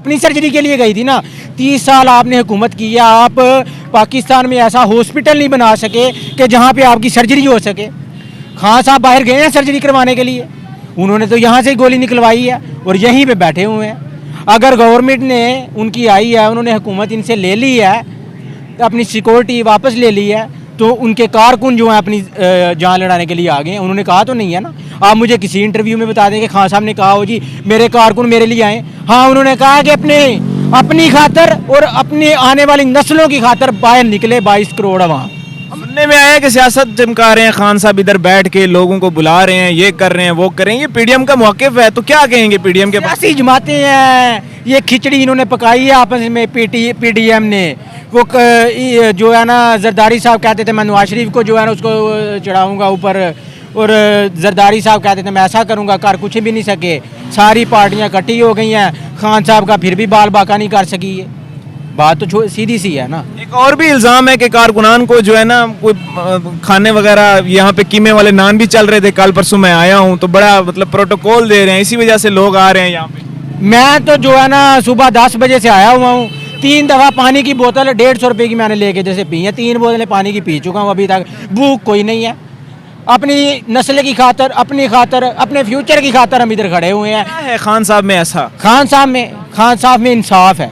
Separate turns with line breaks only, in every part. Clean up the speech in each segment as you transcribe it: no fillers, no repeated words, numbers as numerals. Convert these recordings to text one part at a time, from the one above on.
अपनी सर्जरी के लिए गई थी ना। 30 साल आपने हुकूमत की है, आप पाकिस्तान में ऐसा हॉस्पिटल नहीं बना सके कि जहाँ पे आपकी सर्जरी हो सके। खान साहब बाहर गए हैं सर्जरी करवाने के लिए, उन्होंने तो यहाँ से ही गोली निकलवाई है और यहीं पे बैठे हुए हैं। अगर गवर्नमेंट ने उनकी आई है, उन्होंने हुकूमत इनसे ले ली है, अपनी सिक्योरिटी वापस ले ली है, तो उनके कारकुन जो हैं अपनी जान लड़ाने के लिए आ गए हैं। उन्होंने कहा तो नहीं है ना। आप मुझे किसी इंटरव्यू में बता दें कि खान साहब ने कहा हो जी मेरे कारकुन मेरे लिए आए। हाँ, उन्होंने कहा कि अपनी खातर और अपनी आने वाली नस्लों की खातर बाहर निकले 22 करोड़ वहाँ।
सुनने में आया कि सियासत चमका रहे हैं खान साहब, इधर बैठ के लोगों को बुला रहे हैं, ये कर रहे हैं वो कर रहे हैं। ये पीडीएम का मौक़िफ़ है, तो क्या कहेंगे पीडीएम के पास?
ऐसी जमातें हैं, ये खिचड़ी इन्होंने पकाई है आपस में पीडीएम ने। वो जो है ना, जरदारी साहब कहते थे मैं नवाज शरीफ को जो है ना उसको चढ़ाऊँगा ऊपर, और जरदारी साहब कहते थे मैं ऐसा करूँगा, कर कुछ भी नहीं सके। सारी पार्टियाँ इकट्ठी हो गई हैं, खान साहब का फिर भी बाल बाका नहीं कर सकी है। बात तो सीधी सी है ना।
एक और भी इल्ज़ाम है कि कारकुनान को जो है ना कोई खाने वगैरह, यहाँ पे कीमे वाले नान भी चल रहे थे, कल परसों मैं आया हूँ तो बड़ा मतलब प्रोटोकॉल दे रहे हैं, इसी वजह से लोग आ रहे हैं यहाँ पे।
मैं तो जो है ना सुबह 10 बजे से आया हुआ हूँ, 3 दफ़ा पानी की बोतल 150 रुपये की मैंने लेके जैसे पी है, 3 बोतलें पानी की पी चुका हूँ, अभी तक भूख कोई नहीं है। अपनी नस्ल की खातर, अपनी खातर, अपने फ्यूचर की खातर हम इधर खड़े हुए हैं।
क्या है खान साहब में ऐसा?
खान साहब में इंसाफ है,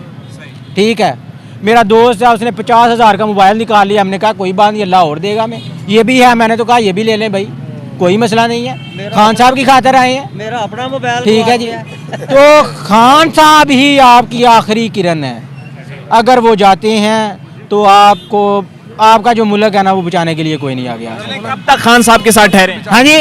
ठीक है। मेरा दोस्त है, उसने 50,000 का मोबाइल निकाल लिया, हमने कहा कोई बात नहीं, अल्लाह और देगा। मैं ये भी है, मैंने तो कहा ये भी ले लें भाई, कोई मसला नहीं है। खान साहब की खातर आए हैं, मेरा अपना मोबाइल, ठीक है जी। तो खान साहब ही आपकी आखिरी किरण है। अगर वो जाते हैं तो आपका जो मुल्क है ना वो बचाने के लिए कोई नहीं आ गया।
कब तक खान साहब के साथ ठहरे?
हाँ जी,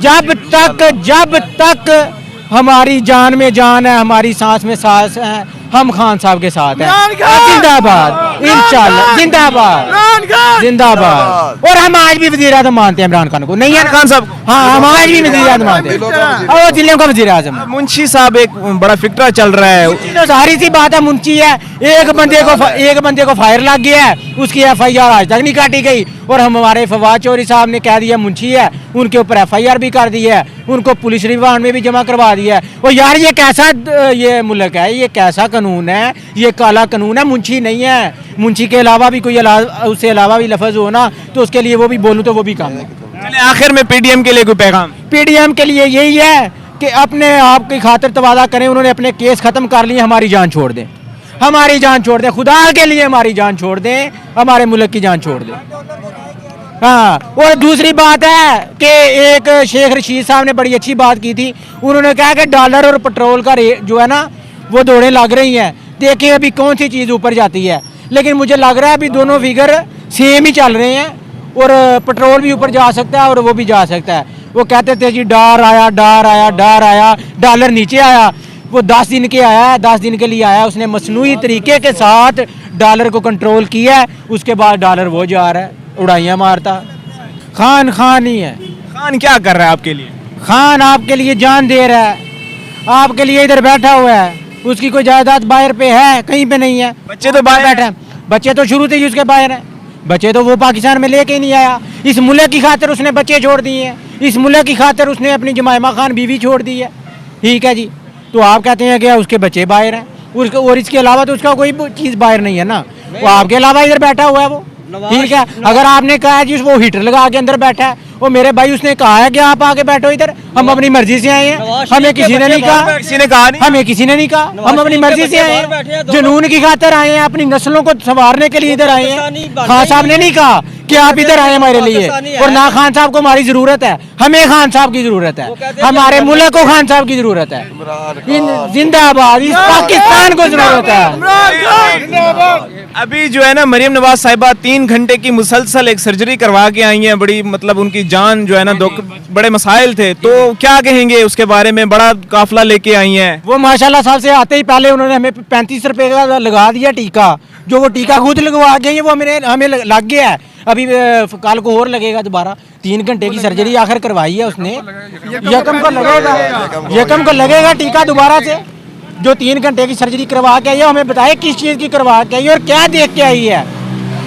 जब तक हमारी जान में जान है, हमारी सांस में सांस है, हम खान साहब के साथ हैं। जिंदाबाद, इंशाल्लाह जिंदाबाद, जिंदाबाद। और हम आज भी वज़ीर आज़म मानते हैं इमरान खान को, नहीं है
खान साहब?
हाँ, हम आज भी वज़ीर आज़म मानते हैं, और वो जिलों का वज़ीर आज़म है।
मुंशी साहब एक बड़ा फिक्रा चल रहा है,
तो सारी सी बात है, मुंशी है, एक बंदे को फायर लग गया है, उसकी FIR आज तक नहीं काटी गई। और हमारे फवाद चौधरी साहब ने कह दिया मुंशी है, उनके ऊपर FIR भी कर दी है, उनको पुलिस रिमांड में भी जमा करवा दिया है। और यार ये कैसा ये मुल्क है, ये कैसा कानून है, ये काला कानून है। मुंशी नहीं है, मुंशी के अलावा भी कोई उससे अलावा भी लफ्ज़ हो ना तो उसके लिए वो भी बोलूँ तो वो भी काम है।
चलिए आखिर में पीडीएम के लिए कोई पैगाम?
पीडीएम के लिए यही है कि अपने आप की खातिर तवाज़ा करें। उन्होंने अपने केस ख़त्म कर लिए, हमारी जान छोड़ दें, हमारी जान छोड़ दें, खुदा के लिए हमारी जान छोड़ दें, हमारे मुल्क की जान छोड़ दें। हाँ, और दूसरी बात है कि एक शेख रशीद साहब ने बड़ी अच्छी बात की थी। उन्होंने कहा कि डॉलर और पेट्रोल का रेट जो है ना वो दौड़ें लग रही हैं, देखिए अभी कौन सी चीज़ ऊपर जाती है। लेकिन मुझे लग रहा है अभी दोनों फिगर सेम ही चल रहे हैं, और पेट्रोल भी ऊपर जा सकता है और वो भी जा सकता है। वो कहते थे जी डर आया, डॉलर नीचे आया, वो 10 दिन के आया है, 10 दिन के लिए आया, उसने मसनूई तरीके के साथ डॉलर को कंट्रोल किया है। उसके बाद डॉलर वो जा रहा है उड़ाइयाँ मारता। खान ही है।
खान क्या कर रहा है आपके लिए?
खान आपके लिए जान दे रहा है, आपके लिए इधर बैठा हुआ है। उसकी कोई जायदाद बाहर पे है, कहीं पे नहीं है।
बच्चे तो बाहर
बैठे हैं, बच्चे तो शुरू से ही उसके बाहर हैं, बच्चे तो वो पाकिस्तान में लेके ही नहीं आया। इस मुल्क की खातिर उसने बच्चे छोड़ दिए हैं, इस मुल्क की खातिर उसने अपनी जमाइमा खान बीवी छोड़ दी है, ठीक है जी। तो आप कहते हैं कि उसके बच्चे बाहर हैं, और इसके अलावा तो उसका कोई चीज़ बाहर नहीं है ना। वो आपके अलावा इधर बैठा हुआ है वो, ठीक है। अगर आपने कहा जी वो हीटर लगा के अंदर बैठा है, वो मेरे भाई उसने कहा है कि आप आके बैठो इधर, हम अपनी मर्जी से आए हैं, हमें किसी ने नहीं कहा, हमें किसी ने नहीं कहा, हम अपनी मर्जी से आए हैं, जुनून की खातर आए हैं, अपनी नस्लों को संवारने के लिए इधर आए हैं। खान साहब ने नहीं कहा कि आप इधर आए हमारे लिए, और ना खान साहब को हमारी जरूरत है, हमें खान साहब की जरूरत है, हमारे मुल्क को खान साहब की जरूरत है। जिंदाबाद, इस पाकिस्तान को जरूरत है।
अभी जो है ना मरियम नवाज साहिबा 3 घंटे की मुसलसल एक सर्जरी करवा के आई हैं, बड़ी मतलब उनकी जान जो है ना बड़े मसाइल थे, तो क्या कहेंगे उसके बारे में? बड़ा काफिला लेके आई हैं
वो, माशाल्लाह साहब से आते ही पहले उन्होंने हमें 35 रुपए का लगा दिया टीका, जो वो टीका खुद लगवा के वो हमें लग गया है। अभी कल को और लगेगा दोबारा। 3 घंटे की सर्जरी आखिर करवाई है उसने, यकम को लगेगा टीका दोबारा से। जो 3 घंटे की सर्जरी करवा के आई है, हमें बताए किस चीज़ की करवा के आई है और क्या देख के आई है।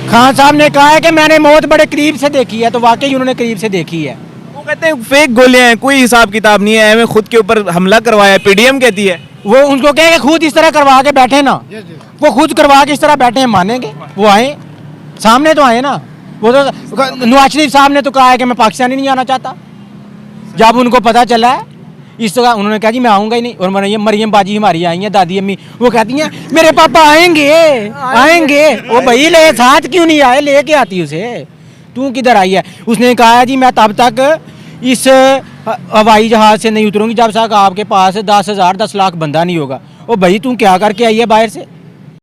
खान साहब ने कहा है कि मैंने मौत बड़े करीब से देखी है, तो वाकई उन्होंने करीब से देखी है।
वो कहते हैं फेक गोलियां हैं, कोई हिसाब किताब नहीं है, हमें खुद के ऊपर हमला करवाया है, पीडीएम कहती है।
वो उनको कहे कि खुद इस तरह करवा के बैठे ना, वो खुद करवा के इस तरह बैठे हैं, मानेंगे? वो आए सामने तो आए ना। वो तो नवाज शरीफ साहब ने तो कहा है कि मैं पाकिस्तान ही नहीं आना चाहता। जब उनको पता चला है इस तरह, उन्होंने कहा जी मैं आऊँगा ही नहीं। और मरियम बाजी हमारी आई हैं, दादी अम्मी, वो कहती हैं मेरे पापा आएंगे आएंगे। वो भाई ले साथ क्यों नहीं आए, लेके आती उसे, तू किधर आई है? उसने कहा है जी मैं तब तक इस हवाई जहाज़ से नहीं उतरूंगी जब तक आपके पास 10,000 10 लाख बंदा नहीं होगा। ओ भाई तू क्या करके आई है बाहर से?